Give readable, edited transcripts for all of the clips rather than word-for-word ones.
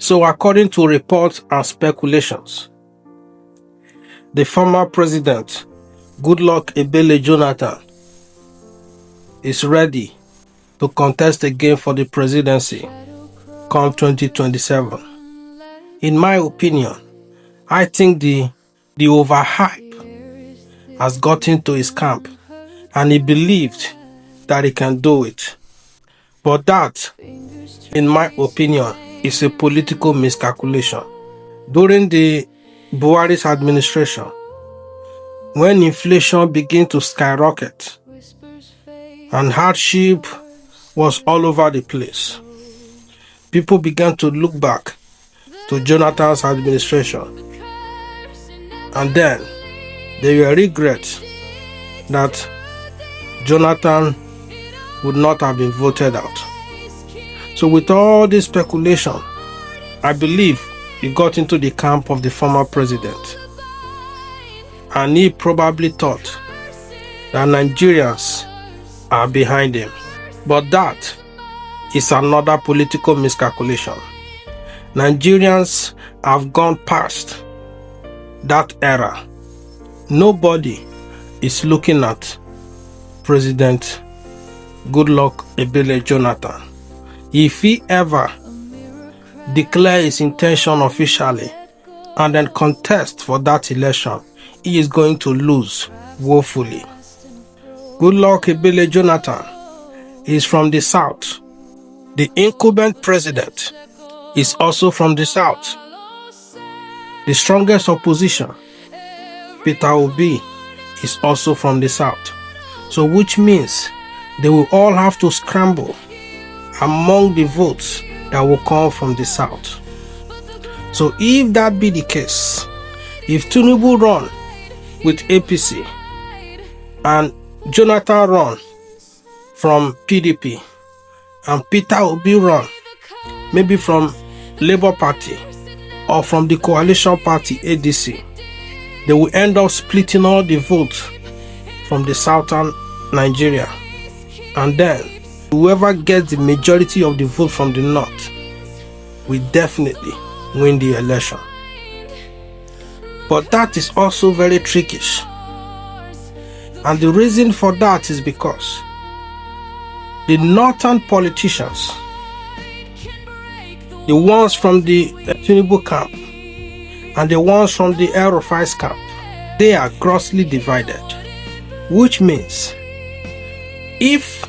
So according to reports and speculations, the former president, Goodluck Ebele Jonathan, is ready to contest again for the presidency come 2027. In my opinion, I think the overhype has got into his camp and he believed that he can do it. But that, in my opinion, is a political miscalculation. During the Buhari's administration, when inflation began to skyrocket and hardship was all over the place, people began to look back to Jonathan's administration, and then they were regret that Jonathan would not have been voted out. So with all this speculation, I believe he got into the camp of the former president, and he probably thought that Nigerians are behind him. But that is another political miscalculation. Nigerians have gone past that era. Nobody is looking at President Goodluck Ebele Jonathan. If he ever declare his intention officially and then contest for that election, he is going to lose woefully. Goodluck Ebele Jonathan is from the south. The incumbent president is also from the south. The strongest opposition, Peter Obi, is also from the south. So which means they will all have to scramble among the votes that will come from the south. So if that be the case, if Tinubu run with APC and Jonathan run from PDP and Peter Obi run maybe from Labour Party or from the coalition party ADC, they will end up splitting all the votes from the southern Nigeria, and then whoever gets the majority of the vote from the north will definitely win the election. But that is also very trickish, and the reason for that is because the northern politicians, the ones from the Tinubu camp and the ones from the El-Rufai's camp, they are grossly divided, which means if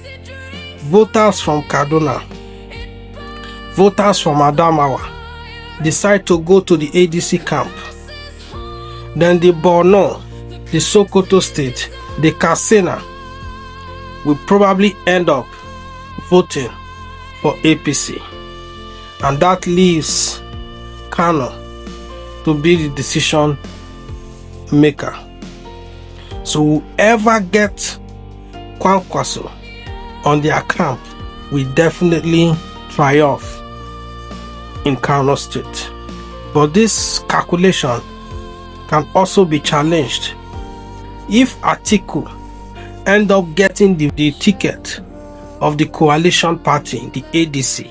voters from Kaduna, voters from Adamawa decide to go to the ADC camp, then the Borno, the Sokoto state, the Katsina will probably end up voting for APC, and that leaves Kano to be the decision maker. So whoever gets Kwankwaso on their camp will definitely triumph in Kano State. But this calculation can also be challenged if Atiku end up getting the ticket of the coalition party, the ADC.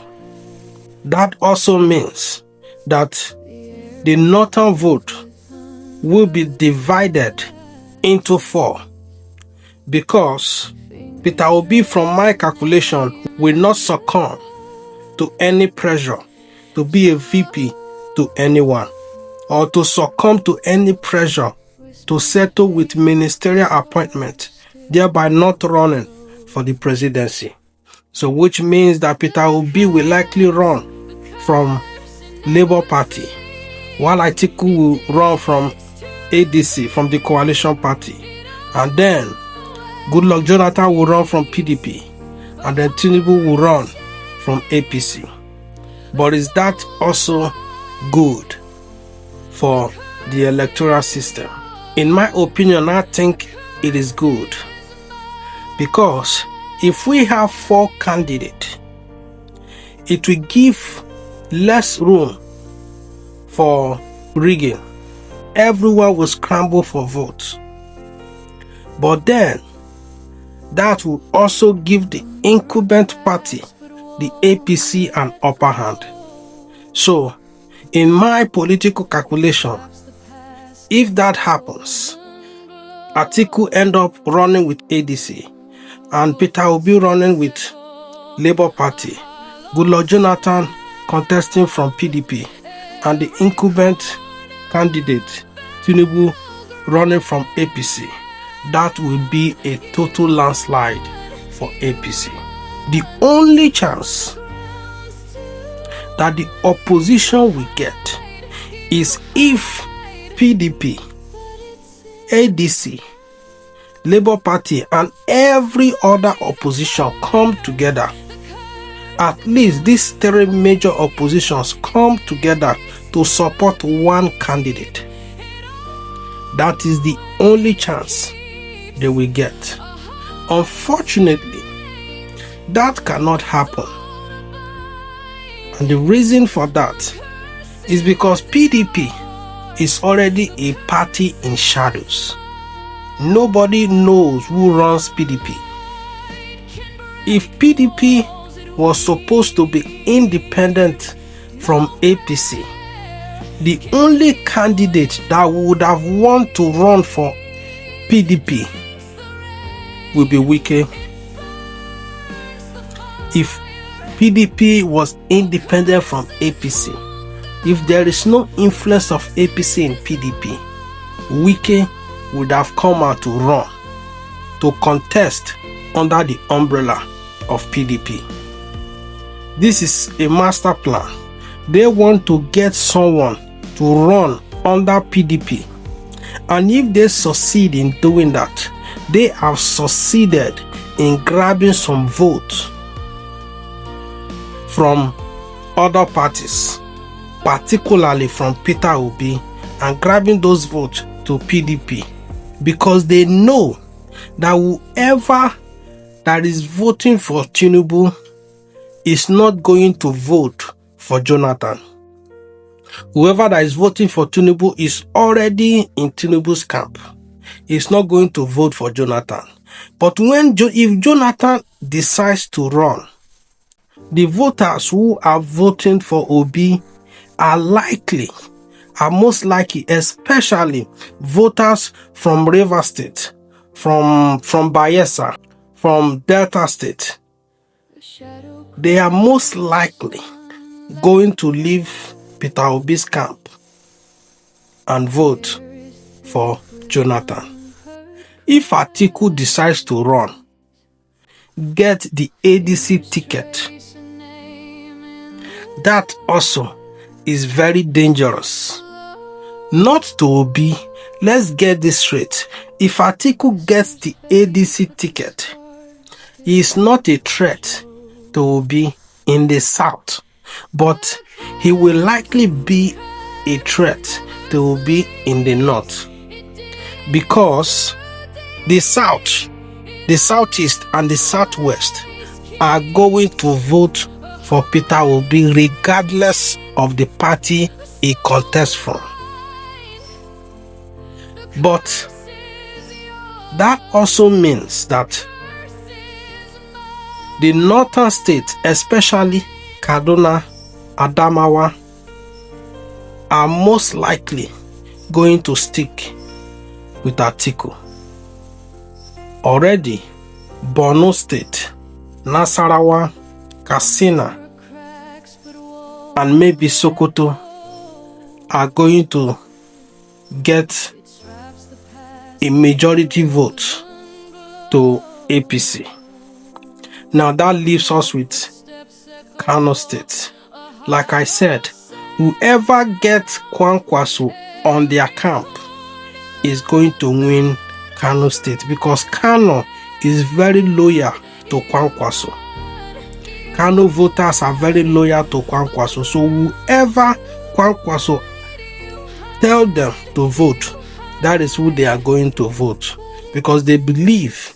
That also means that the northern vote will be divided into 4, because Peter Obi, from my calculation, will not succumb to any pressure to be a VP to anyone, or to succumb to any pressure to settle with ministerial appointment, thereby not running for the presidency. So which means that Peter Obi will likely run from Labour Party, while Atiku will run from ADC, from the coalition party, and then Goodluck Jonathan will run from PDP, and then Tinubu will run from APC. But is that also good for the electoral system? In my opinion, I think it is good, because if we have 4 candidates, it will give less room for rigging. Everyone will scramble for votes. But then that will also give the incumbent party, the APC, an upper hand. So In my political calculation, if that happens, Atiku end up running with ADC and Peter Obi running with Labour Party, Goodluck Jonathan contesting from PDP, and the incumbent candidate Tinubu running from APC, that will be a total landslide for APC. The only chance that the opposition will get is if PDP, ADC, Labour Party, and every other opposition come together. At least these three major oppositions come together to support one candidate. That is the only chance they will get. Unfortunately, that cannot happen. And the reason for that is because PDP is already a party in shadows. Nobody knows who runs PDP. If PDP was supposed to be independent from APC, the only candidate that would have wanted to run for PDP will be Wike. If PDP was independent from APC, if there is no influence of APC in PDP, Wike would have come out to run, to contest under the umbrella of PDP. This is a master plan. They want to get someone to run under PDP. And if they succeed in doing that, they have succeeded in grabbing some votes from other parties, particularly from Peter Obi, and grabbing those votes to PDP, because they know that whoever that is voting for Tinubu is not going to vote for Jonathan. Whoever that is voting for Tinubu is already in Tinubu's camp. He's not going to vote for Jonathan. But if Jonathan decides to run, the voters who are voting for Obi are most likely, especially voters from Rivers State, from Bayelsa, from Delta State. They are most likely going to leave Peter Obi's camp and vote for Jonathan. If Atiku decides to run, get the ADC ticket, that also is very dangerous. Not to Obi. Let's get this straight. If Atiku gets the ADC ticket, he is not a threat to Obi in the south, but he will likely be a threat to Obi in the north, because the south, the southeast, and the southwest are going to vote for Peter Obi regardless of the party he contests from. But that also means that the northern states, especially Kaduna, Adamawa, are most likely going to stick with Atiku. Already, Borno State, Nasarawa, Katsina, and maybe Sokoto are going to get a majority vote to APC. Now that leaves us with Kano State. Like I said, whoever gets Kwankwaso on their camp is going to win Kano State, because Kano is very loyal to Kwankwaso. Kano voters are very loyal to Kwankwaso. So whoever Kwankwaso tell them to vote, that is who they are going to vote, because they believe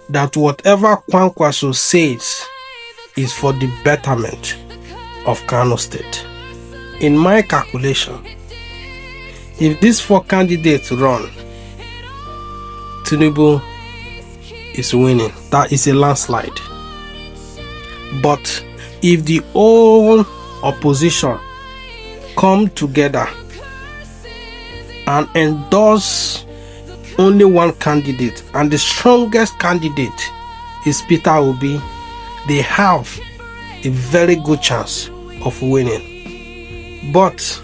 that whatever Kwankwaso says is for the betterment of Kano State. In my calculation, if these four candidates run, Tinubu is winning. That is a landslide. But if the whole opposition come together and endorse only one candidate, and the strongest candidate is Peter Obi, they have a very good chance of winning. But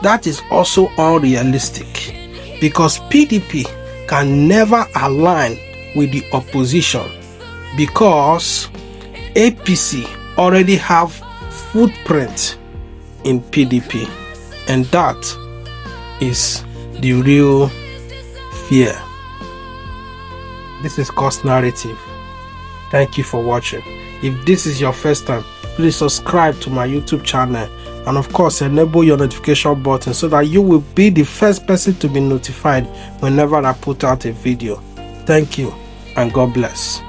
that is also unrealistic, because PDP can never align with the opposition, because APC already have footprint in PDP, and that is the real fear. This is Cost Narrative. Thank you for watching. If this is your first time, please subscribe to my YouTube channel, and of course enable your notification button so that you will be the first person to be notified whenever I put out a video. Thank you and God bless.